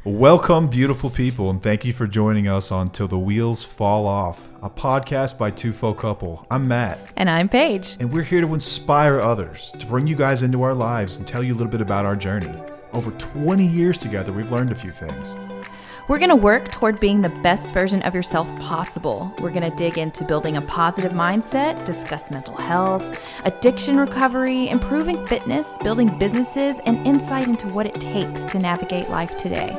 Welcome, beautiful people, and thank you for joining us on Till the Wheels Fall Off, a podcast by Two Faux Couple. I'm Matt. And I'm Paige. And we're here to inspire others, to bring you guys into our lives and tell you a little bit about our journey. Over 20 years together, we've learned a few things. We're going to work toward being the best version of yourself possible. We're going to dig into building a positive mindset, discuss mental health, addiction recovery, improving fitness, building businesses, and insight into what it takes to navigate life today.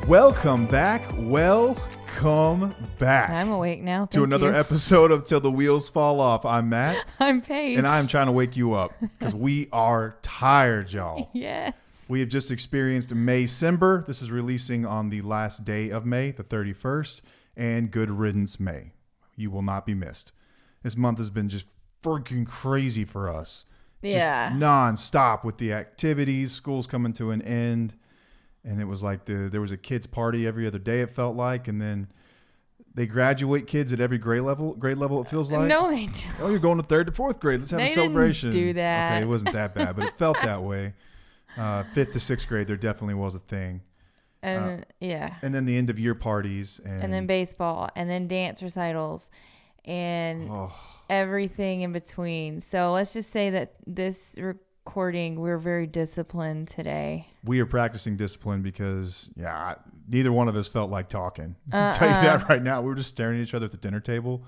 Welcome back. I'm awake now. To another episode of Till the Wheels Fall Off. I'm Matt. I'm Paige. And I'm trying to wake you up because we are tired, y'all. Yes. We have just experienced May-cember. This is releasing on the last day of May, the 31st, and good riddance May. You will not be missed. This month has been just freaking crazy for us. Yeah. Just non-stop with the activities. School's coming to an end. And it was like there was a kids party every other day, it felt like. And then they graduate kids at every grade level, it feels like. No, they don't. Oh, you're going to third to fourth grade. Let's have a celebration. Didn't do that. Okay, it wasn't that bad, but it felt that way. Fifth to sixth grade, there definitely was a thing. And yeah. And then the end of year parties. And then baseball. And then dance recitals. And everything in between. So let's just say that this recording, we're very disciplined today. We are practicing discipline because, neither one of us felt like talking. I'll tell you that right now. We were just staring at each other at the dinner table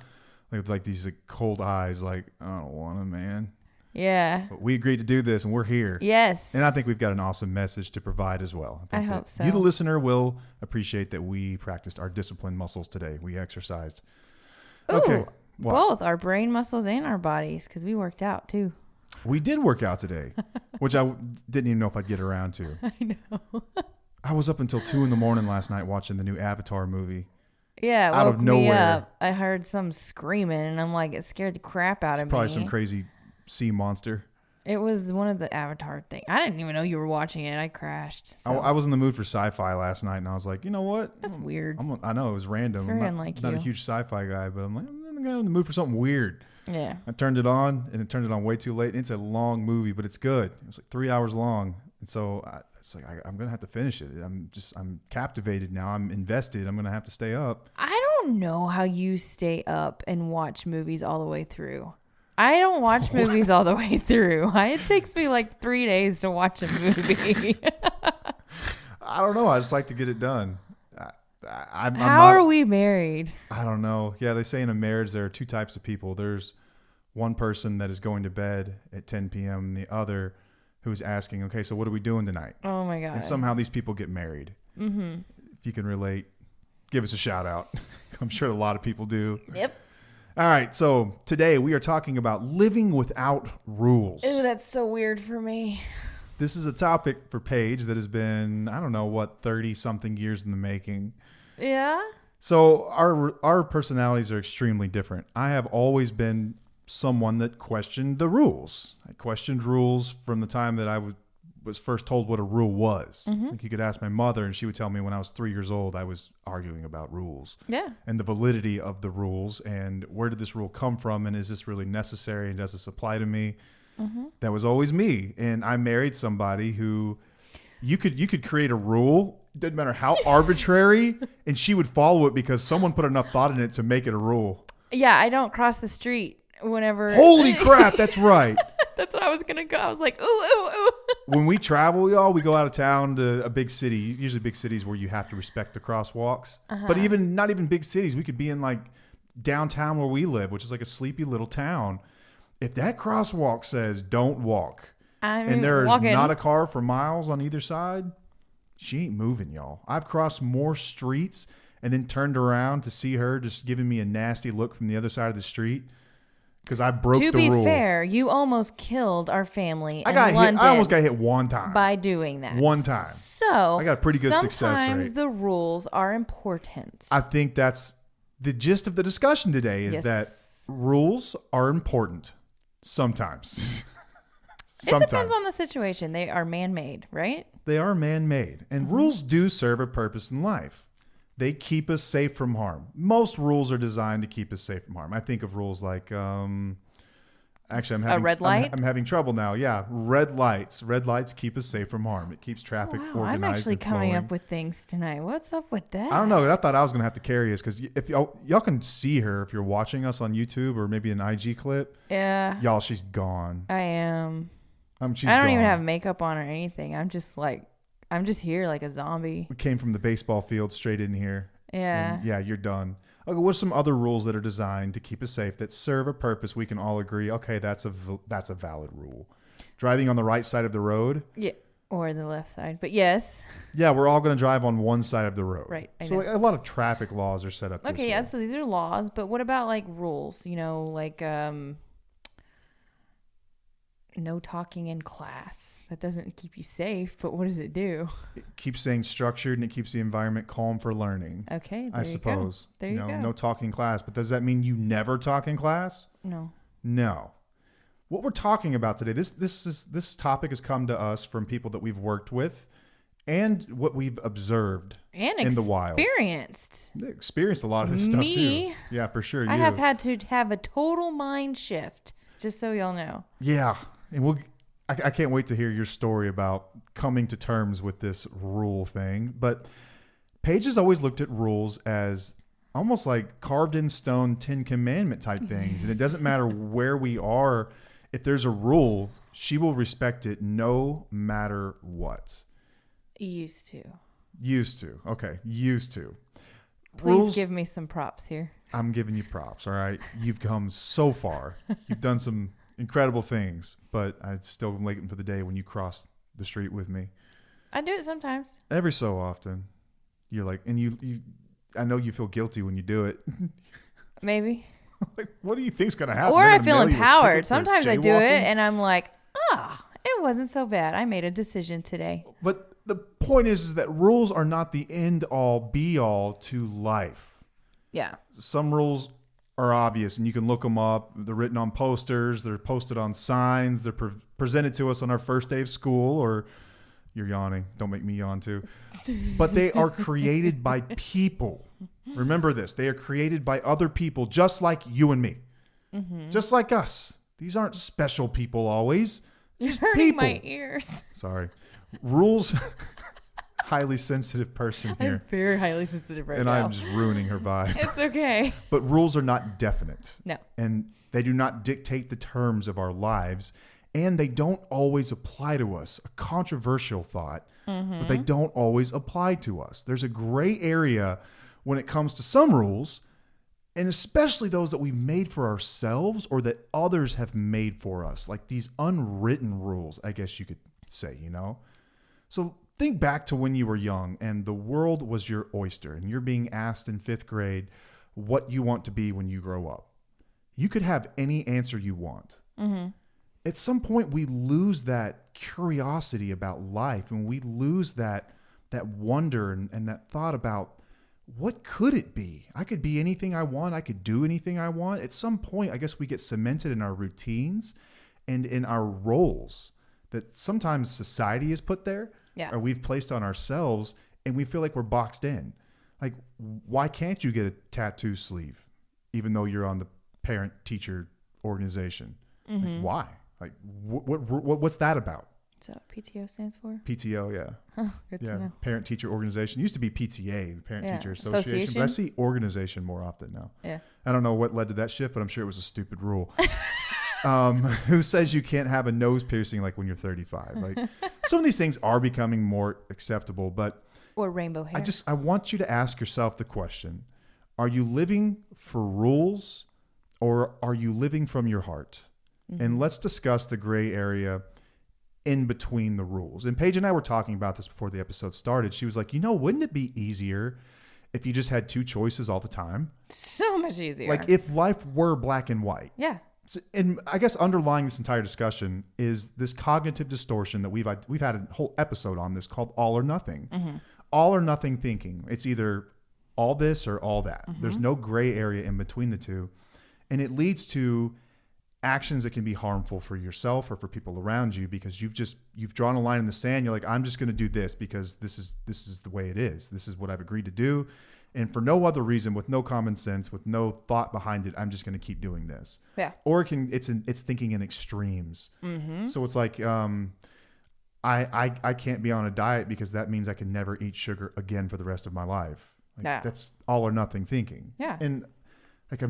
with like these cold eyes, like, I don't want to, man. Yeah. But we agreed to do this, and we're here. Yes. And I think we've got an awesome message to provide as well. I hope so. You, the listener, will appreciate that we practiced our discipline muscles today. We exercised. Ooh, okay. What? Both our brain muscles and our bodies, because we worked out too. We did work out today, which I didn't even know if I'd get around to. I know. I was up until 2 a.m. last night watching the new Avatar movie. Yeah, it out woke of nowhere. me up. I heard some screaming, and I'm like, it scared the crap out of me. Probably some crazy sea monster. It was one of the Avatar things. I didn't even know you were watching it. I crashed. So. I was in the mood for sci-fi last night, and I was like, you know what? That's weird. I know, it was random. It's very I'm not a huge sci-fi guy, but I'm like, I'm in the mood for something weird. Yeah. I turned it on, and it turned it on way too late. It's a long movie, but it's good. It was like 3 hours long. And so it's like, I'm going to have to finish it. I'm captivated now. I'm invested. I'm going to have to stay up. I don't know how you stay up and watch movies all the way through. I don't watch movies all the way through. It takes me like 3 days to watch a movie. I don't know. I just like to get it done. How are we married? I don't know. Yeah, they say in a marriage there are two types of people. There's one person that is going to bed at 10 p.m. and the other who's asking, okay, so what are we doing tonight? Oh, my God. And somehow these people get married. Mm-hmm. If you can relate, give us a shout out. I'm sure a lot of people do. Yep. All right, so today we are talking about living without rules. Ooh, that's so weird for me. This is a topic for Paige that has been, 30-something years in the making. Yeah? So our personalities are extremely different. I have always been someone that questioned the rules. I questioned rules from the time that I was first told what a rule was. Mm-hmm. Like you could ask my mother, and she would tell me when I was 3 years old, I was arguing about rules. Yeah. And the validity of the rules, and where did this rule come from, and is this really necessary, and does this apply to me? Mm-hmm. That was always me. And I married somebody who you could create a rule, didn't matter how arbitrary, and she would follow it because someone put enough thought in it to make it a rule. Yeah, I don't cross the street whenever. Holy crap, that's right. That's what I was going to go. I was like, ooh, ooh, ooh. When we travel, y'all, we go out of town to a big city, usually big cities where you have to respect the crosswalks. Uh-huh. But not even big cities. We could be in like downtown where we live, which is like a sleepy little town. If that crosswalk says don't walk, and there is not a car for miles on either side, she ain't moving, y'all. I've crossed more streets and then turned around to see her just giving me a nasty look from the other side of the street because I broke the rule. To be fair, you almost killed our family in London. I almost got hit one time. By doing that. One time. So I got a pretty good success rate. Sometimes the rules are important. I think that's the gist of the discussion today is that rules are important sometimes. It depends on the situation. They are man-made, right? They are man-made. And rules do serve a purpose in life. They keep us safe from harm. Most rules are designed to keep us safe from harm. I think of rules like, actually, A red light? I'm having trouble now. Yeah, red lights. Red lights keep us safe from harm. It keeps traffic Wow, organized. I'm actually and coming flowing. up with things tonight. What's up with that? I don't know. I thought I was going to have to carry us because if y'all can see her if you're watching us on YouTube or maybe an IG clip. Yeah. Y'all, she's gone. I am. She's I don't even gone. have makeup on or anything. I'm just here like a zombie. We came from the baseball field straight in here. Yeah. And yeah, you're done. Okay, what's some other rules that are designed to keep us safe that serve a purpose? We can all agree. Okay, that's a valid rule. Driving on the right side of the road. Yeah. Or the left side. But yes. Yeah, we're all going to drive on one side of the road. Right. So like, a lot of traffic laws are set up this way. Yeah. So these are laws. But what about like rules? Like no talking in class. That doesn't keep you safe. But what does it do? It keeps things structured and it keeps the environment calm for learning. Okay. I suppose. There you go. No talk in class. But does that mean you never talk in class? No. No. What we're talking about today, this topic has come to us from people that we've worked with and what we've observed And in the wild. Experienced a lot of this stuff too. Yeah, for sure. I have had to have a total mind shift, just so y'all know. Yeah. And I can't wait to hear your story about coming to terms with this rule thing. But Paige has always looked at rules as almost like carved in stone 10 commandment type things. And it doesn't matter where we are. If there's a rule, she will respect it no matter what. Used to. Okay. Used to. Please give me some props here. I'm giving you props. All right. You've come so far. You've done some incredible things, but I'm still waiting for the day when you cross the street with me. I do it sometimes. Every so often. You're like, and I know you feel guilty when you do it. Maybe. Like, what do you think's going to happen? Or I feel empowered. Sometimes I do it and I'm like, it wasn't so bad. I made a decision today. But the point is that rules are not the end all be all to life. Yeah. Some rules are obvious and you can look them up. They're written on posters. They're posted on signs. They're presented to us on our first day of school. Or you're yawning. Don't make me yawn too. But they are created by people. Remember this. They are created by other people just like you and me. Mm-hmm. Just like us. These aren't special people always. You're hurting my ears. Sorry. Rules. Highly sensitive person here. I'm very highly sensitive right and now. I'm just ruining her vibe. It's okay. But rules are not definite. No. And they do not dictate the terms of our lives. And they don't always apply to us. A controversial thought. Mm-hmm. But they don't always apply to us. There's a gray area when it comes to some rules, and especially those that we've made for ourselves or that others have made for us, like these unwritten rules, I guess you could say, So think back to when you were young and the world was your oyster and you're being asked in 5th grade what you want to be when you grow up. You could have any answer you want. Mm-hmm. At some point, we lose that curiosity about life and we lose that wonder and that thought about what could it be? I could be anything I want. I could do anything I want. At some point, I guess we get cemented in our routines and in our roles that sometimes society has put there or we've placed on ourselves, and we feel like we're boxed in. Like, why can't you get a tattoo sleeve even though you're on the parent-teacher organization? Mm-hmm. Like, why? Like, what's that about? Is that what PTO stands for? PTO, yeah. Oh, good to know. Parent-teacher organization. It used to be PTA, the Parent-Teacher Association. But I see organization more often now. Yeah. I don't know what led to that shift, but I'm sure it was a stupid rule. Who says you can't have a nose piercing like when you're 35? Like, some of these things are becoming more acceptable, but... Or rainbow hair. I want you to ask yourself the question, are you living for rules or are you living from your heart? Mm-hmm. And let's discuss the gray area in between the rules. And Paige and I were talking about this before the episode started. She was like, wouldn't it be easier if you just had 2 choices all the time? So much easier. Like if life were black and white. Yeah. So, and I guess underlying this entire discussion is this cognitive distortion that we've had a whole episode on this called all or nothing. Mm-hmm. All or nothing thinking. It's either all this or all that. Mm-hmm. There's no gray area in between the two. And it leads to actions that can be harmful for yourself or for people around you because you've drawn a line in the sand. You're like, I'm just going to do this because this is the way it is. This is what I've agreed to do. And for no other reason, with no common sense, with no thought behind it, I'm just going to keep doing this. Yeah. Or it's thinking in extremes. So it's like, I can't be on a diet because that means I can never eat sugar again for the rest of my life. Like, that's all or nothing thinking. Yeah. And like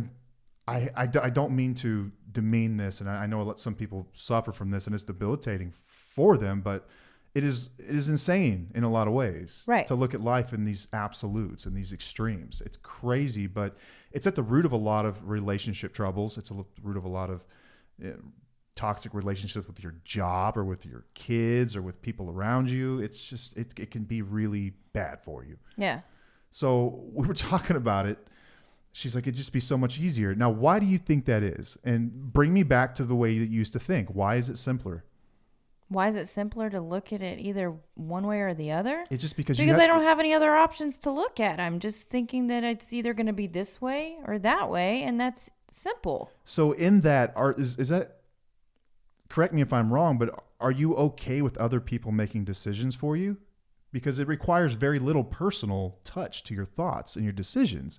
I don't mean to demean this, and I know some people suffer from this, and it's debilitating for them, but it is insane in a lot of ways, right, to look at life in these absolutes and these extremes. It's crazy, but it's at the root of a lot of relationship troubles. It's at the root of a lot of toxic relationships with your job or with your kids or with people around you. It's just, it can be really bad for you. Yeah. So we were talking about it. She's like, it'd just be so much easier. Now, why do you think that is? And bring me back to the way that you used to think. Why is it simpler? Why is it simpler to look at it either one way or the other? It's just because I don't have any other options to look at. I'm just thinking that it's either going to be this way or that way, and that's simple. So in that, is that, correct me if I'm wrong, but are you okay with other people making decisions for you? Because it requires very little personal touch to your thoughts and your decisions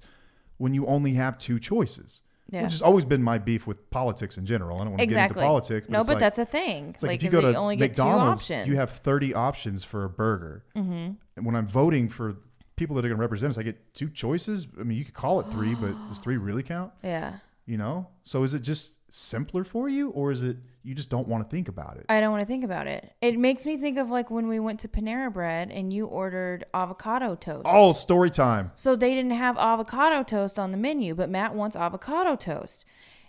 when you only have two choices. Yeah. Which has always been my beef with politics in general. I don't want to get into politics. But but that's a thing. It's like if you go to only McDonald's, you have 30 options for a burger. Mm-hmm. And when I'm voting for people that are going to represent us, I get two choices. I mean, you could call it three, but does three really count? Yeah. You know? So is it just simpler for you, or is it you just don't want to think about it? I don't want to think about it. It makes me think of like when we went to Panera Bread and you ordered avocado toast. Oh, story time. So they didn't have avocado toast on the menu, but Matt wants avocado toast.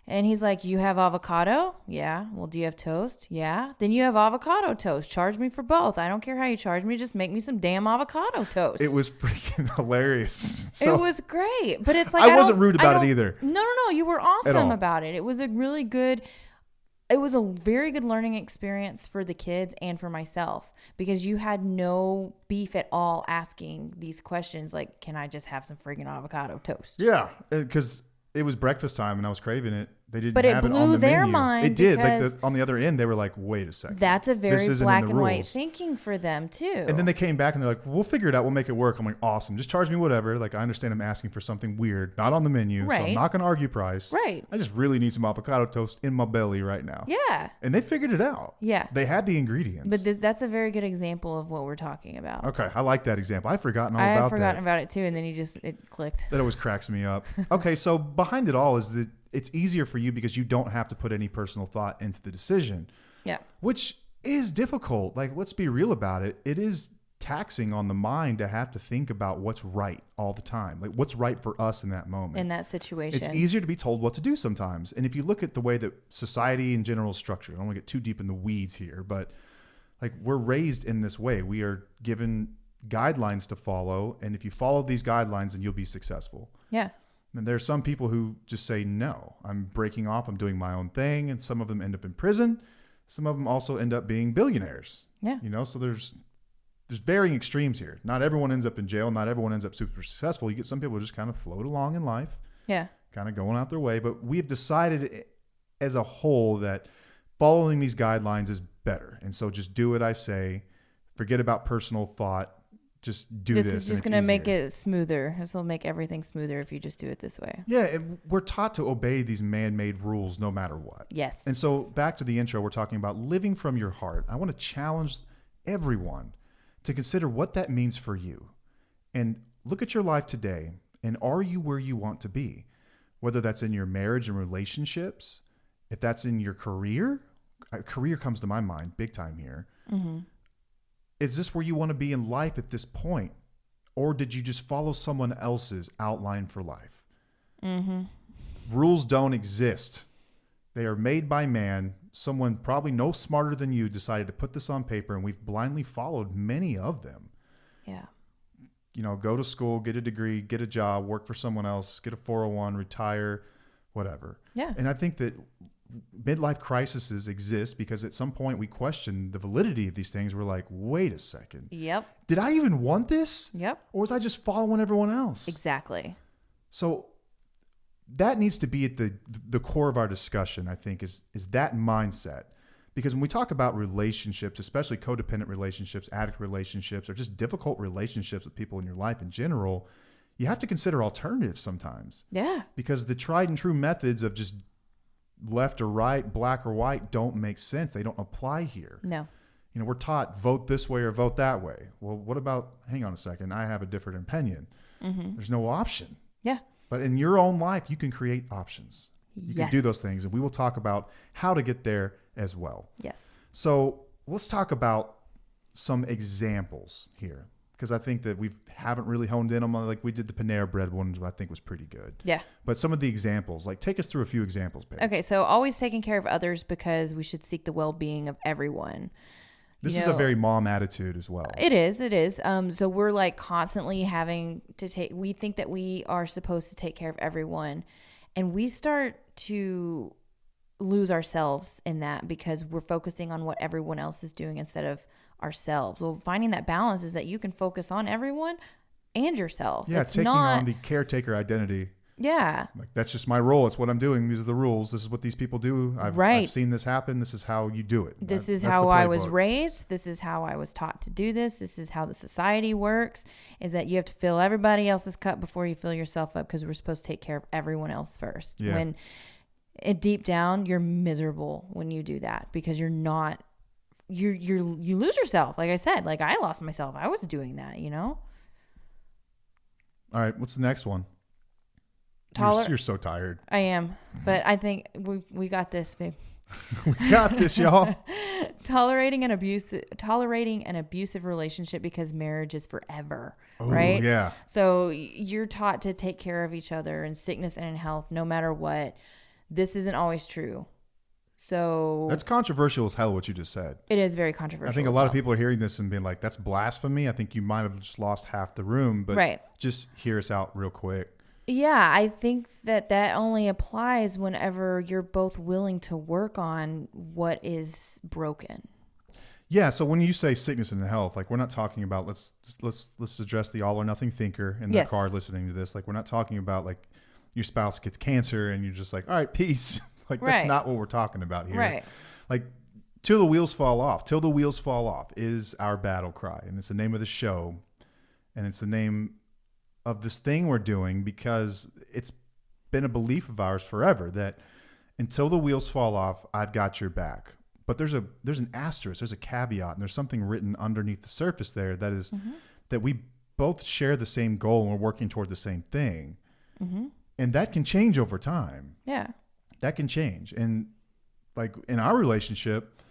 And he's like, you have avocado? Yeah. Well, do you have toast? Yeah. Then you have avocado toast. Charge me for both. I don't care how you charge me. Just make me some damn avocado toast. It was freaking hilarious. So, it was great. But it's like, I wasn't rude about it either. No. You were awesome about it. It was a really good, it was a very good learning experience for the kids and for myself, because you had no beef at all asking these questions. Like, can I just have some freaking avocado toast? Yeah. Because it was breakfast time and I was craving it. They didn't have it on the menu. But it blew their mind. It did. Like on the other end, they were like, wait a second. That's a very black and white thinking for them too. And then they came back and they're like, we'll figure it out. We'll make it work. I'm like, awesome. Just charge me whatever. Like, I understand I'm asking for something weird, not on the menu. Right. So I'm not going to argue price. Right. I just really need some avocado toast in my belly right now. Yeah. And they figured it out. Yeah. They had the ingredients. But that's a very good example of what we're talking about. Okay. I like that example. I've forgotten all about that. I've forgotten about it too. And then it clicked. That always cracks me up. Okay. So behind it all is that it's easier for you because you don't have to put any personal thought into the decision. Yeah. Which is difficult. Like, let's be real about it. It is taxing on the mind to have to think about what's right all the time. Like, what's right for us in that moment. In that situation. It's easier to be told what to do sometimes. And if you look at the way that society in general is structured, I don't want to get too deep in the weeds here, but like, we're raised in this way. We are given guidelines to follow. And if you follow these guidelines, then you'll be successful. Yeah. And there are some people who just say, no, I'm breaking off. I'm doing my own thing. And some of them end up in prison. Some of them also end up being billionaires. Yeah. You know, so there's varying extremes here. Not everyone ends up in jail. Not everyone ends up super successful. You get some people who just kind of float along in life. Yeah. Kind of going out their way. But we have decided as a whole that following these guidelines is better. And so just do what I say. Forget about personal thought. Just do this. This is just going to make it smoother. This will make everything smoother if you just do it this way. Yeah, we're taught to obey these man-made rules no matter what. Yes. And so back to the intro, we're talking about living from your heart. I want to challenge everyone to consider what that means for you. And look at your life today, and are you where you want to be? Whether that's in your marriage and relationships, if that's in your career. Career comes to my mind big time here. Mm-hmm. Is this where you want to be in life at this point? Or did you just follow someone else's outline for life? Mm-hmm. Rules don't exist. They are made by man. Someone probably no smarter than you decided to put this on paper, and we've blindly followed many of them. Yeah. You know, go to school, get a degree, get a job, work for someone else, get a 401, retire, whatever. Yeah. And I think that midlife crises exist because at some point we question the validity of these things. We're like, wait a second. Yep. Did I even want this? Yep. Or was I just following everyone else? Exactly. So that needs to be at the core of our discussion, I think, is that mindset. Because when we talk about relationships, especially codependent relationships, addict relationships, or just difficult relationships with people in your life in general, you have to consider alternatives sometimes. Yeah. Because the tried and true methods of just left or right, black or white don't make sense. They don't apply here. No. You know, we're taught vote this way or vote that way. Well, what about, hang on a second, I have a different opinion. There's no option. Yeah. But in your own life, you can create options. You can do those things. And we will talk about how to get there as well. Yes. So let's talk about some examples here. Because I think that we haven't really honed in on, like we did the Panera Bread one, which I think was pretty good. Yeah. But some of the examples, like take us through a few examples, babe. Okay. So always taking care of others because we should seek the well-being of everyone. This is a very mom attitude as well. It is. It is. So we're like constantly having to we think that we are supposed to take care of everyone. And we start to lose ourselves in that because we're focusing on what everyone else is doing instead of ourselves. Well, finding that balance is that you can focus on everyone and yourself. Yeah, taking on the caretaker identity. Yeah. Like, that's just my role. It's what I'm doing. These are the rules. This is what these people do. I've seen this happen. This is how you do it. This is how I was raised. This is how I was taught to do this. This is how the society works, is that you have to fill everybody else's cup before you fill yourself up because we're supposed to take care of everyone else first. Yeah. When deep down, you're miserable when you do that because you're not, you lose yourself. Like I said, like I lost myself. I was doing that, you know? All right. What's the next one? You're so tired. I am, but I think we got this, babe. We got this, y'all. Tolerating an abusive relationship because marriage is forever, Ooh, right? Yeah. So you're taught to take care of each other in sickness and in health, no matter what. This isn't always true. So that's controversial as hell what you just said. It is very controversial. I think a lot of people are hearing this and being like, that's blasphemy. I think you might have just lost half the room, but just hear us out real quick. Yeah, I think that only applies whenever you're both willing to work on what is broken. Yeah, so when you say sickness and health, like we're not talking about let's address the all or nothing thinker in the car listening to this. Like we're not talking about like your spouse gets cancer and you're just like, all right, peace. Like that's not what we're talking about here. Right. Like till the wheels fall off is our battle cry, and it's the name of the show, and it's the name of this thing we're doing because it's been a belief of ours forever that until the wheels fall off, I've got your back. But there's an asterisk, there's a caveat, and there's something written underneath the surface there that is that we both share the same goal and we're working toward the same thing. And that can change over time. Yeah. That can change. And like in our relationship,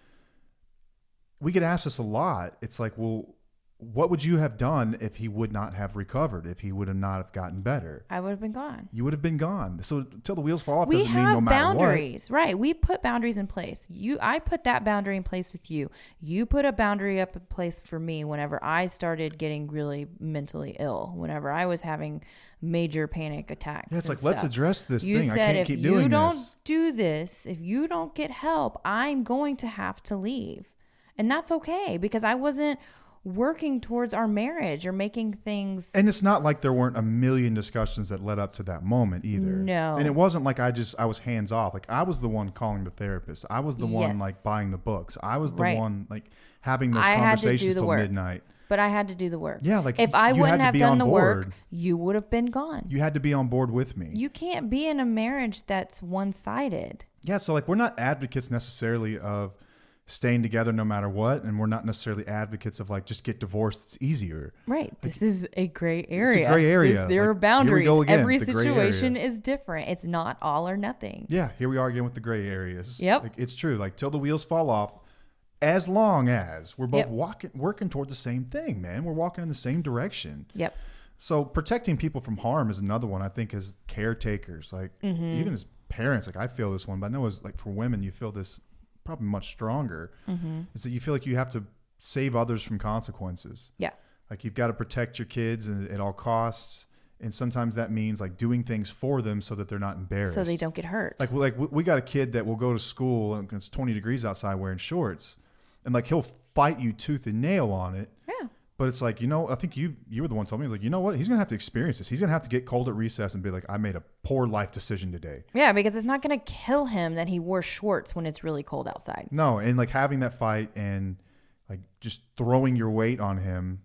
we get asked this a lot. It's like, well, what would you have done if he would not have recovered, if he would have not have gotten better? I would have been gone. You would have been gone. So till the wheels fall off we doesn't mean no matter boundaries, what. Right? We put boundaries in place. I put that boundary in place with you. You put a boundary up in place for me whenever I started getting really mentally ill, whenever I was having major panic attacks. Yeah, it's like, let's address this you thing. Said, I can't keep doing this. If you don't do this, if you don't get help, I'm going to have to leave. And that's okay because I wasn't working towards our marriage or making things. And it's not like there weren't a million discussions that led up to that moment either. No. And it wasn't like I was hands off. Like I was the one calling the therapist. I was the one like buying the books. I was the one like having those conversations till midnight. But I had to do the work. Yeah, like if I wouldn't have done the work, you would have been gone. You had to be on board with me. You can't be in a marriage that's one-sided. Yeah, so like we're not advocates necessarily of staying together no matter what, and we're not necessarily advocates of like just get divorced, it's easier. Right. Like, this is a gray area. It's a gray area. There are boundaries. Here we go again, every situation is different. It's not all or nothing. Yeah, here we are again with the gray areas. Yep. Like, it's true. Like till the wheels fall off, as long as we're both working toward the same thing, man. We're walking in the same direction. Yep. So protecting people from harm is another one, I think, as caretakers. Like even as parents, like I feel this one, but I know as like for women, you feel this probably much stronger, is that you feel like you have to save others from consequences. Yeah. Like you've got to protect your kids at all costs. And sometimes that means like doing things for them so that they're not embarrassed. So they don't get hurt. Like we got a kid that will go to school and it's 20 degrees outside wearing shorts. And like he'll fight you tooth and nail on it. Yeah. But it's like, I think you were the one who told me, like, you know what? He's going to have to experience this. He's going to have to get cold at recess and be like, I made a poor life decision today. Yeah, because it's not going to kill him that he wore shorts when it's really cold outside. No, and like having that fight and like just throwing your weight on him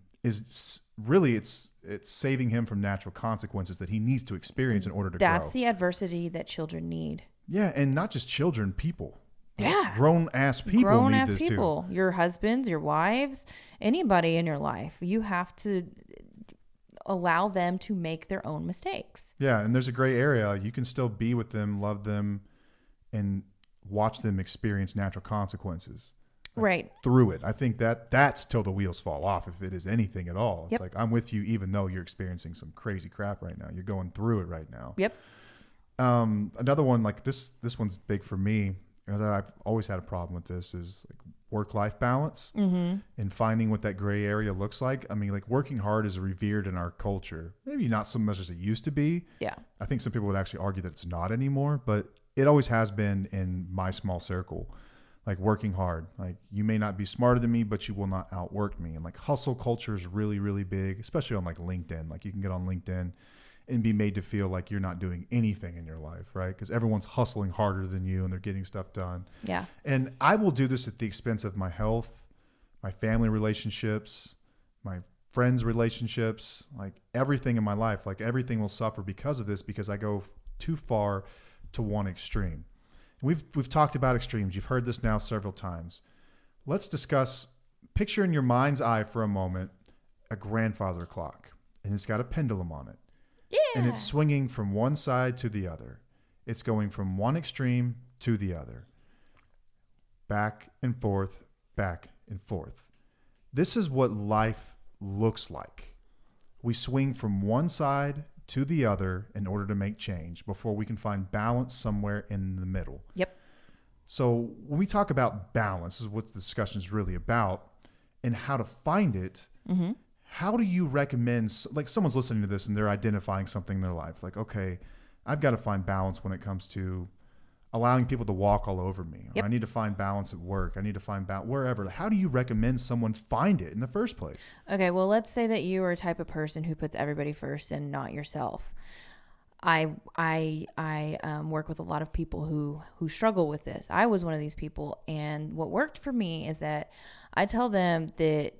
really it's saving him from natural consequences that he needs to experience in order to grow. That's the adversity that children need. Yeah, and not just children, people. Yeah. Grown-ass people need this people. Your husbands, your wives, anybody in your life. You have to allow them to make their own mistakes. Yeah, and there's a gray area. You can still be with them, love them, and watch them experience natural consequences. Right. Through it. I think that's till the wheels fall off, if it is anything at all. It's Yep. like, I'm with you even though you're experiencing some crazy crap right now. You're going through it right now. Yep. Another one, like this one's big for me. I've always had a problem with this, is like work-life balance and finding what that gray area looks like. I mean, like working hard is revered in our culture. Maybe not so much as it used to be. Yeah. I think some people would actually argue that it's not anymore, but it always has been in my small circle. Like working hard. Like you may not be smarter than me, but you will not outwork me. And like hustle culture is really, really big, especially on like LinkedIn. Like you can get on LinkedIn and be made to feel like you're not doing anything in your life, right? Because everyone's hustling harder than you and they're getting stuff done. Yeah. And I will do this at the expense of my health, my family relationships, my friends' relationships, like everything in my life. Like everything will suffer because of this, because I go too far to one extreme. We've talked about extremes. You've heard this now several times. Let's discuss, picture in your mind's eye for a moment, a grandfather clock, and it's got a pendulum on it. Yeah. And it's swinging from one side to the other. It's going from one extreme to the other. Back and forth, back and forth. This is what life looks like. We swing from one side to the other in order to make change before we can find balance somewhere in the middle. Yep. So when we talk about balance, this is what the discussion is really about, and how to find it. Mm-hmm. How do you recommend, like someone's listening to this and they're identifying something in their life, like, okay, I've got to find balance when it comes to allowing people to walk all over me. Yep. Or I need to find balance at work. I need to find balance wherever. How do you recommend someone find it in the first place? Okay, well, let's say that you are a type of person who puts everybody first and not yourself. I work with a lot of people who struggle with this. I was one of these people, and what worked for me is that I tell them that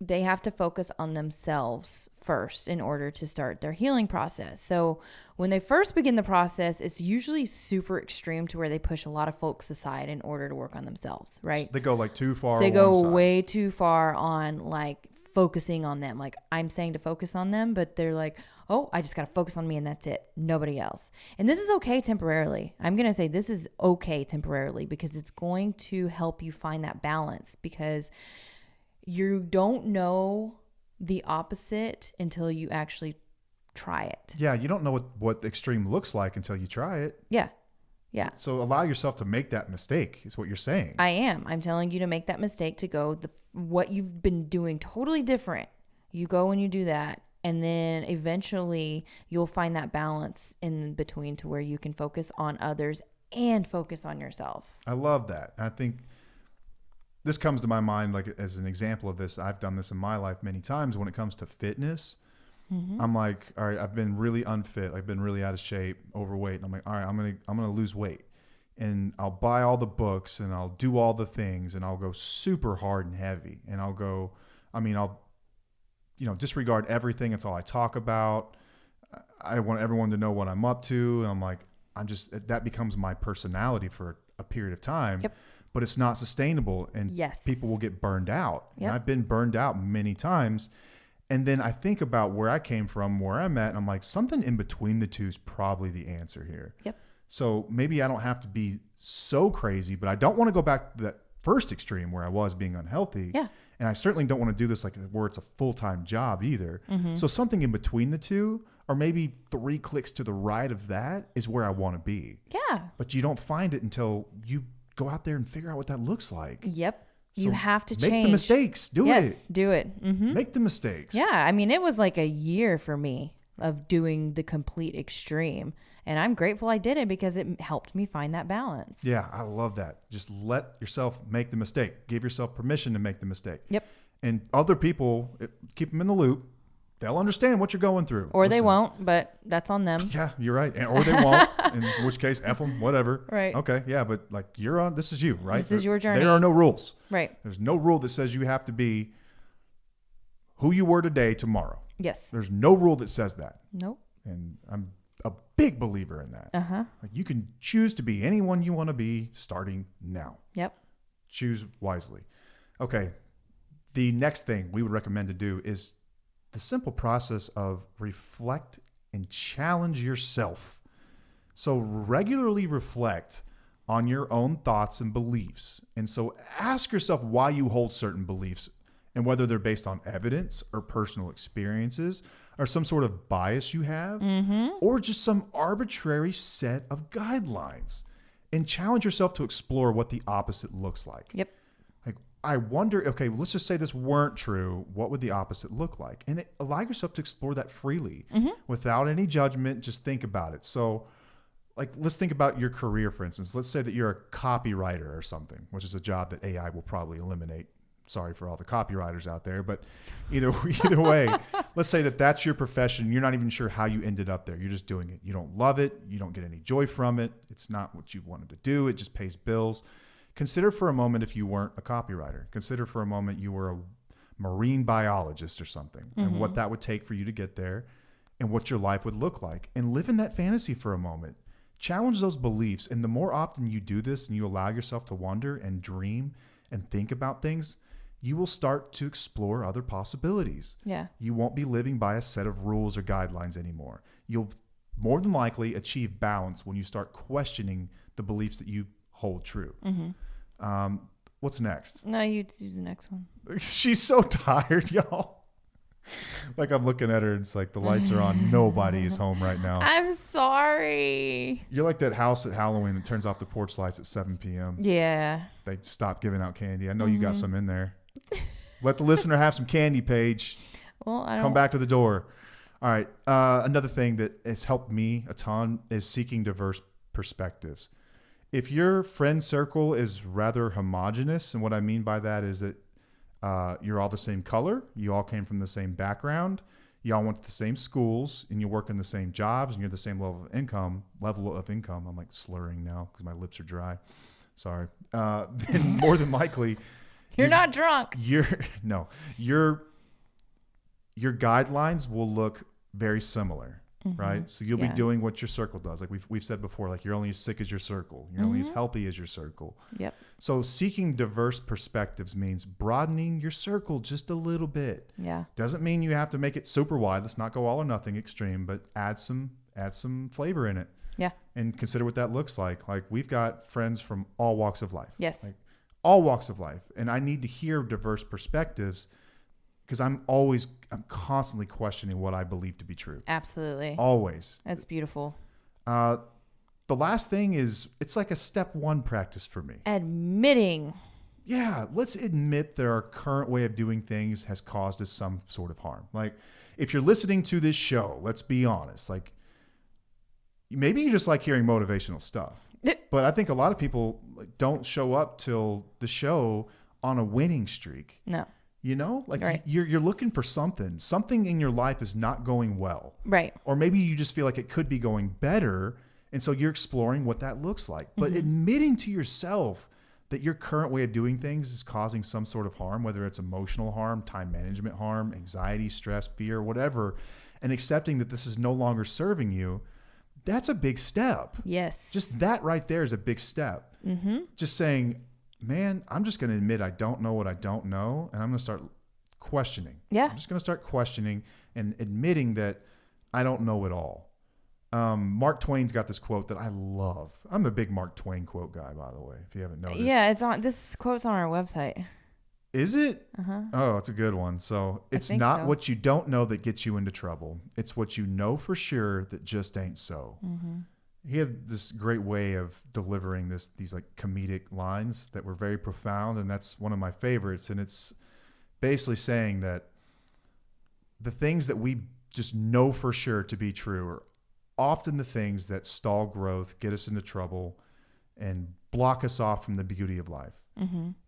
they have to focus on themselves first in order to start their healing process. So when they first begin the process, it's usually super extreme to where they push a lot of folks aside in order to work on themselves, right? So they go like too far. So they go way too far on like focusing on them. Like I'm saying to focus on them, but they're like, oh, I just got to focus on me and that's it. Nobody else. And this is okay temporarily. I'm going to say this is okay temporarily because it's going to help you find that balance, because you don't know the opposite until you actually try it. Yeah, you don't know what the extreme looks like until you try it. Yeah. Yeah. So allow yourself to make that mistake is what you're saying. I'm telling you to make that mistake, to go what you've been doing totally different. You go and you do that. And then eventually you'll find that balance in between to where you can focus on others and focus on yourself. I love that. I think this comes to my mind like as an example of this. I've done this in my life many times when it comes to fitness. Mm-hmm. I'm like, all right, I've been really unfit. I've been really out of shape, overweight. And I'm like, all right, I'm going to lose weight, and I'll buy all the books and I'll do all the things and I'll go super hard and heavy. And I'll disregard everything. It's all I talk about. I want everyone to know what I'm up to. And I'm like, that becomes my personality for a period of time. Yep. But it's not sustainable, and yes, people will get burned out. Yep. And I've been burned out many times. And then I think about where I came from, where I'm at, and I'm like, something in between the two is probably the answer here. Yep. So maybe I don't have to be so crazy, but I don't want to go back to that first extreme where I was being unhealthy. Yeah. And I certainly don't want to do this like where it's a full-time job either. Mm-hmm. So something in between the two, or maybe 3 clicks to the right of that, is where I want to be. Yeah. But you don't find it until you go out there and figure out what that looks like. Yep. So you have to change. Make the mistakes. Do it. Mm-hmm. Make the mistakes. Yeah. I mean, it was like a year for me of doing the complete extreme. And I'm grateful I did it because it helped me find that balance. Yeah, I love that. Just let yourself make the mistake. Give yourself permission to make the mistake. Yep. And other people, keep them in the loop. They'll understand what you're going through. Or they won't, but that's on them. Yeah, you're right. Or they won't, in which case, F them, whatever. Right. Okay, yeah, but like this is you, right? This is your journey. There are no rules. Right. There's no rule that says you have to be who you were today, tomorrow. Yes. There's no rule that says that. Nope. And I'm a big believer in that. Like you can choose to be anyone you want to be starting now. Yep. Choose wisely. Okay. The next thing we would recommend to do is the simple process of reflect and challenge yourself. So regularly reflect on your own thoughts and beliefs. And so ask yourself why you hold certain beliefs and whether they're based on evidence or personal experiences or some sort of bias you have or just some arbitrary set of guidelines, and challenge yourself to explore what the opposite looks like. Yep. Like, I wonder, okay, let's just say this weren't true. What would the opposite look like? And allow yourself to explore that freely without any judgment. Just think about it. So like, let's think about your career, for instance. Let's say that you're a copywriter or something, which is a job that AI will probably eliminate. Sorry for all the copywriters out there, but either way, let's say that that's your profession. You're not even sure how you ended up there. You're just doing it. You don't love it. You don't get any joy from it. It's not what you wanted to do. It just pays bills. Consider for a moment if you weren't a copywriter. Consider for a moment you were a marine biologist or something, and what that would take for you to get there and what your life would look like. And live in that fantasy for a moment. Challenge those beliefs. And the more often you do this and you allow yourself to wonder and dream and think about things, you will start to explore other possibilities. Yeah. You won't be living by a set of rules or guidelines anymore. You'll more than likely achieve balance when you start questioning the beliefs that you hold true. What's next? No, you do the next one. She's so tired, y'all. Like, I'm looking at her and it's like the lights are on. Nobody is home right now. I'm sorry. You're like that house at Halloween that turns off the porch lights at 7 p.m. Yeah. They stop giving out candy. I know you got some in there. Let the listener have some candy, Paige. Well, I don't. Come back to the door. All right. Another thing that has helped me a ton is seeking diverse perspectives. If your friend circle is rather homogenous, and what I mean by that is that you're all the same color, you all came from the same background, you all went to the same schools, and you work in the same jobs, and you're the same level of income. I'm like slurring now because my lips are dry. Sorry. Then more than likely, You're not drunk. Your guidelines will look very similar, right? So you'll be doing what your circle does. Like we've said before, like you're only as sick as your circle. You're only as healthy as your circle. Yep. So seeking diverse perspectives means broadening your circle just a little bit. Yeah. Doesn't mean you have to make it super wide. Let's not go all or nothing extreme, but add some flavor in it. Yeah. And consider what that looks like. Like, we've got friends from all walks of life. Yes. Like, all walks of life. And I need to hear diverse perspectives because I'm constantly questioning what I believe to be true. Absolutely. Always. That's beautiful. The last thing is, it's like a step one practice for me. Admitting. Yeah, let's admit that our current way of doing things has caused us some sort of harm. Like, if you're listening to this show, let's be honest. Like, maybe you just like hearing motivational stuff. But I think a lot of people don't show up till the show on a winning streak. No. You know, like right. you're looking for something. Something in your life is not going well. Right. Or maybe you just feel like it could be going better. And so you're exploring what that looks like. But admitting to yourself that your current way of doing things is causing some sort of harm, whether it's emotional harm, time management harm, anxiety, stress, fear, whatever, and accepting that this is no longer serving you, that's a big step. Yes. Just that right there is a big step. Just saying, man, I'm just going to admit I don't know what I don't know, and I'm going to start questioning. Yeah. I'm just going to start questioning and admitting that I don't know it all. Mark Twain's got this quote that I love. I'm a big Mark Twain quote guy, by the way, if you haven't noticed. Yeah, this quote's on our website. Is it? Oh, it's a good one. So it's not what you don't know that gets you into trouble. It's what you know for sure that just ain't so. He had this great way of delivering these like comedic lines that were very profound, and that's one of my favorites. And it's basically saying that the things that we just know for sure to be true are often the things that stall growth, get us into trouble, and block us off from the beauty of life.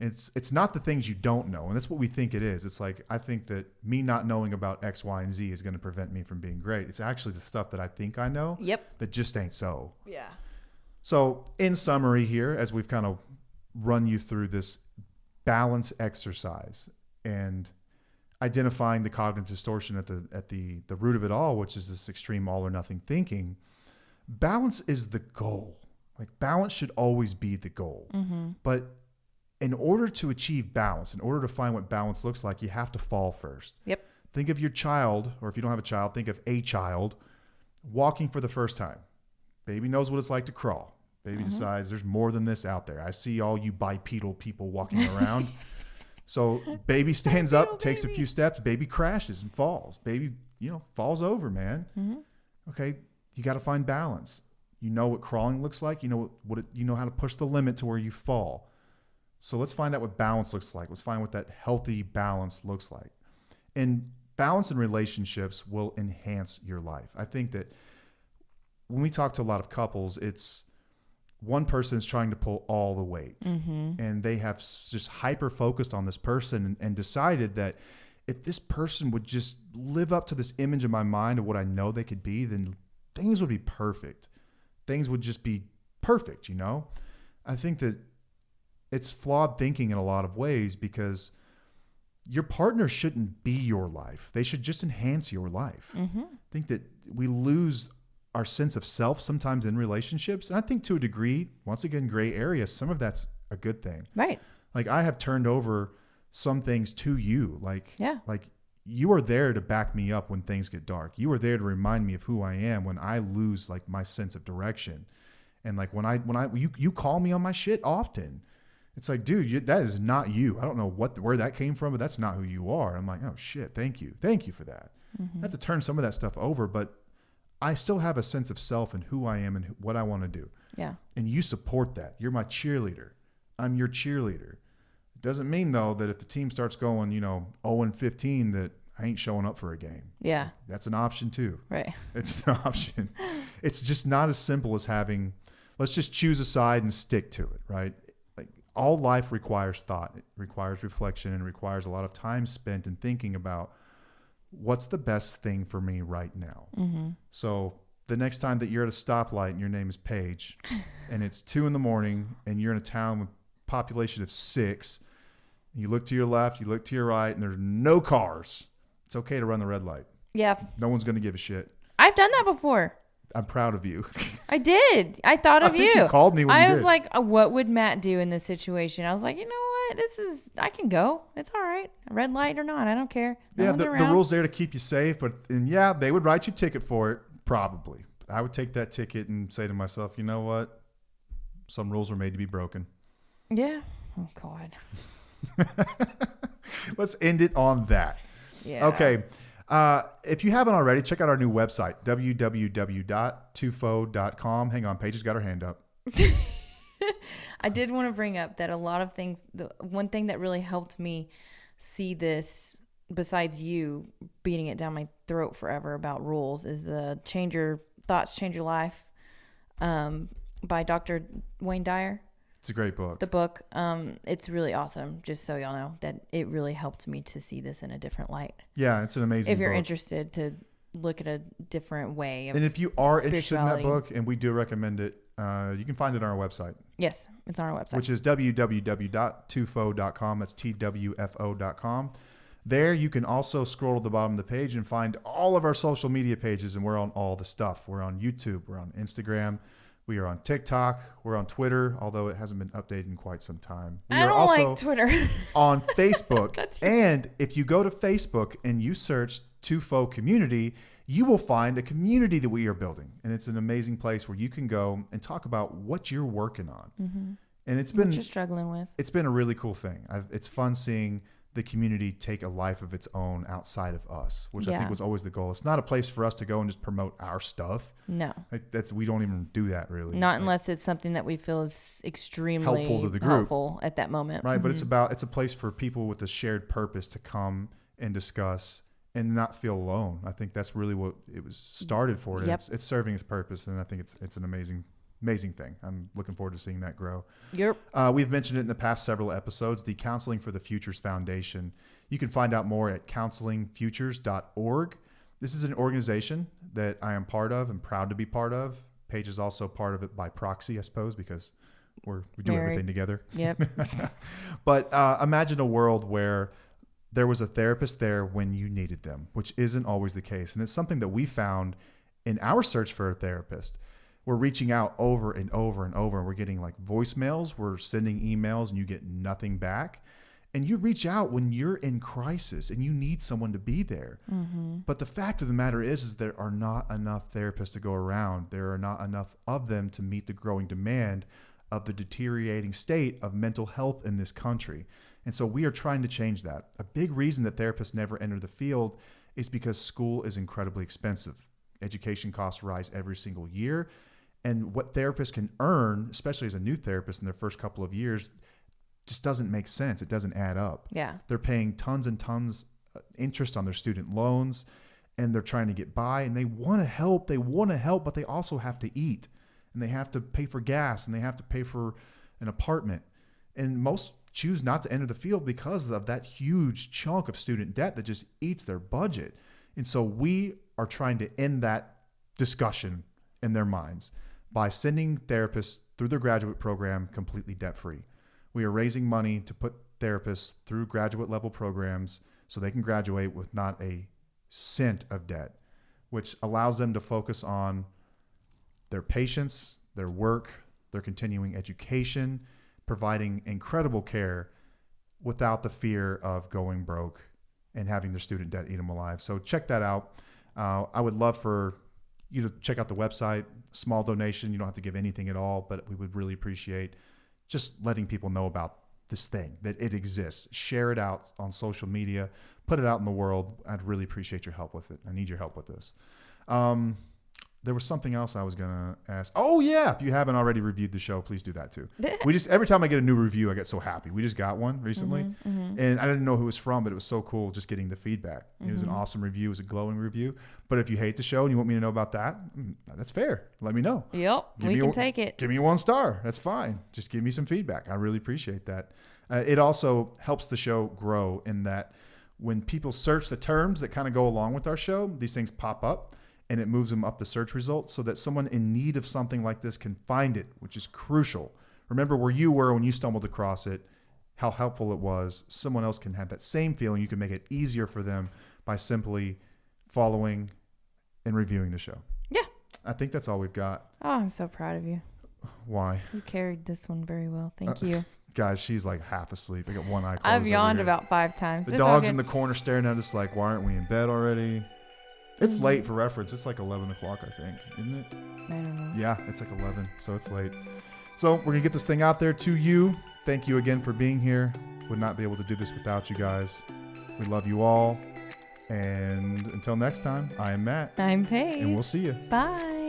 It's not the things you don't know, and that's what we think it is. It's like, I think that me not knowing about X, Y, and Z is going to prevent me from being great. It's actually the stuff that I think I know that just ain't so. Yeah. So in summary here, as we've kind of run you through this balance exercise, and identifying the cognitive distortion at the root of it all, which is this extreme all or nothing thinking. Balance is the goal. Like balance should always be the goal. But in order to achieve balance, in order to find what balance looks like, you have to fall first. Yep. Think of your child, or if you don't have a child, think of a child walking for the first time. Baby knows what it's like to crawl. Baby decides there's more than this out there. I see all you bipedal people walking around. So baby stands up, takes a few steps, baby crashes and falls. Baby, falls over, man. Okay, you got to find balance. You know what crawling looks like. You know how to push the limit to where you fall. So let's find out what balance looks like. Let's find what that healthy balance looks like. And balance in relationships will enhance your life. I think that when we talk to a lot of couples, it's one person is trying to pull all the weight. And they have just hyper focused on this person and decided that if this person would just live up to this image in my mind of what I know they could be, then things would be perfect. Things would just be perfect, I think that it's flawed thinking in a lot of ways, because your partner shouldn't be your life. They should just enhance your life. I think that we lose our sense of self sometimes in relationships. And I think to a degree, once again, gray area, some of that's a good thing. Right. Like I have turned over some things to you. Like you are there to back me up when things get dark. You are there to remind me of who I am when I lose like my sense of direction. And like when you call me on my shit often. It's like, dude, that is not you. I don't know where that came from, but that's not who you are. I'm like, oh shit, thank you for that. I have to turn some of that stuff over, but I still have a sense of self and who I am and what I want to do. Yeah. And you support that. You're my cheerleader. I'm your cheerleader. It doesn't mean though that if the team starts going, 0-15, that I ain't showing up for a game. Yeah. That's an option too. Right. It's an option. It's just not as simple as let's just choose a side and stick to it, right? All life requires thought. It requires reflection, and requires a lot of time spent in thinking about what's the best thing for me right now. So the next time that you're at a stoplight and your name is Paige and it's 2 a.m. and you're in a town with a population of 6, you look to your left, you look to your right, and there's no cars. It's okay to run the red light. Yeah. No one's going to give a shit. I've done that before. I'm proud of you. I did. I thought of you. You called me when you did. I was like, what would Matt do in this situation? I was like, you know what? I can go. It's all right. Red light or not. I don't care. No the rule's there to keep you safe, and they would write you a ticket for it, probably. I would take that ticket and say to myself, you know what? Some rules are made to be broken. Yeah. Oh, God. Let's end it on that. Yeah. Okay. If you haven't already, check out our new website, www.tufo.com. Hang on, Paige has got her hand up. I did want to bring up that a lot of things, the one thing that really helped me see this, besides you beating it down my throat forever about rules, is the Change Your Thoughts, Change Your Life by Dr. Wayne Dyer. It's a great book. The book, it's really awesome. Just so y'all know that it really helped me to see this in a different light. Yeah, it's an amazing book. If you're interested to look at a different way of and if you are interested in that book, and we do recommend it, you can find it on our website. Yes, it's on our website. Which is www.tufo.com. That's TWFO.com. There you can also scroll to the bottom of the page and find all of our social media pages, and we're on all the stuff. We're on YouTube. We're on Instagram. We are on TikTok. We're on Twitter, although it hasn't been updated in quite some time. We I are don't also like Twitter. on Facebook. That's and if you go to Facebook and you search Tufo Community, you will find a community that we are building. And it's an amazing place where you can go and talk about what you're working on. And it's been what you're struggling with. It's been a really cool thing. It's fun seeing the community take a life of its own outside of us, which I think was always the goal. It's not a place for us to go and just promote our stuff. No. We don't even do that really. Not unless it's something that we feel is extremely helpful to the group. Helpful at that moment. Right. But it's a place for people with a shared purpose to come and discuss and not feel alone. I think that's really what it was started for. Yep. It's serving its purpose. And I think it's an amazing thing. I'm looking forward to seeing that grow. Yep. We've mentioned it in the past several episodes, the Counseling for the Futures Foundation. You can find out more at counselingfutures.org. This is an organization that I am part of and proud to be part of. Paige is also part of it by proxy, I suppose, because we do everything together. Yep. But imagine a world where there was a therapist there when you needed them, which isn't always the case. And it's something that we found in our search for a therapist. We're reaching out over and over and over, and we're getting like voicemails, we're sending emails, and you get nothing back. And you reach out when you're in crisis and you need someone to be there. Mm-hmm. But the fact of the matter is there are not enough therapists to go around. There are not enough of them to meet the growing demand of the deteriorating state of mental health in this country. And so we are trying to change that. A big reason that therapists never enter the field is because school is incredibly expensive. Education costs rise every single year. And what therapists can earn, especially as a new therapist in their first couple of years, just doesn't make sense. It doesn't add up. Yeah. They're paying tons and tons interest on their student loans, and they're trying to get by, and they want to help. They want to help, but they also have to eat, and they have to pay for gas, and they have to pay for an apartment. And most choose not to enter the field because of that huge chunk of student debt that just eats their budget. And so we are trying to end that discussion in their minds by sending therapists through their graduate program completely debt-free. We are raising money to put therapists through graduate level programs so they can graduate with not a cent of debt, which allows them to focus on their patients, their work, their continuing education, providing incredible care without the fear of going broke and having their student debt eat them alive. So check that out. I would love for you to check out the website. Small donation. You don't have to give anything at all, but we would really appreciate just letting people know about this thing, that it exists. Share it out on social media, put it out in the world. I'd really appreciate your help with it. I need your help with this. There was something else I was going to ask. Oh yeah. If you haven't already reviewed the show, please do that too. Every time I get a new review, I get so happy. We just got one recently and I didn't know who it was from, but it was so cool just getting the feedback. It was an awesome review. It was a glowing review. But if you hate the show and you want me to know about that, that's fair. Let me know. Yep. We can take it. Give me a 1 star. That's fine. Just give me some feedback. I really appreciate that. It also helps the show grow in that when people search the terms that kind of go along with our show, these things pop up. And it moves them up the search results so that someone in need of something like this can find it, which is crucial. Remember where you were when you stumbled across it, how helpful it was. Someone else can have that same feeling. You can make it easier for them by simply following and reviewing the show. Yeah. I think that's all we've got. Oh, I'm so proud of you. Why? You carried this one very well. Thank you. Guys, she's like half asleep. I got one eye closed. I've yawned about 5 times. The dog's in the corner staring at us like, why aren't we in bed already? It's late for reference. It's like 11 o'clock, I think, isn't it? I don't know. Yeah, it's like 11, so it's late. So we're going to get this thing out there to you. Thank you again for being here. Would not be able to do this without you guys. We love you all. And until next time, I am Matt. I'm Paige. And we'll see you. Bye.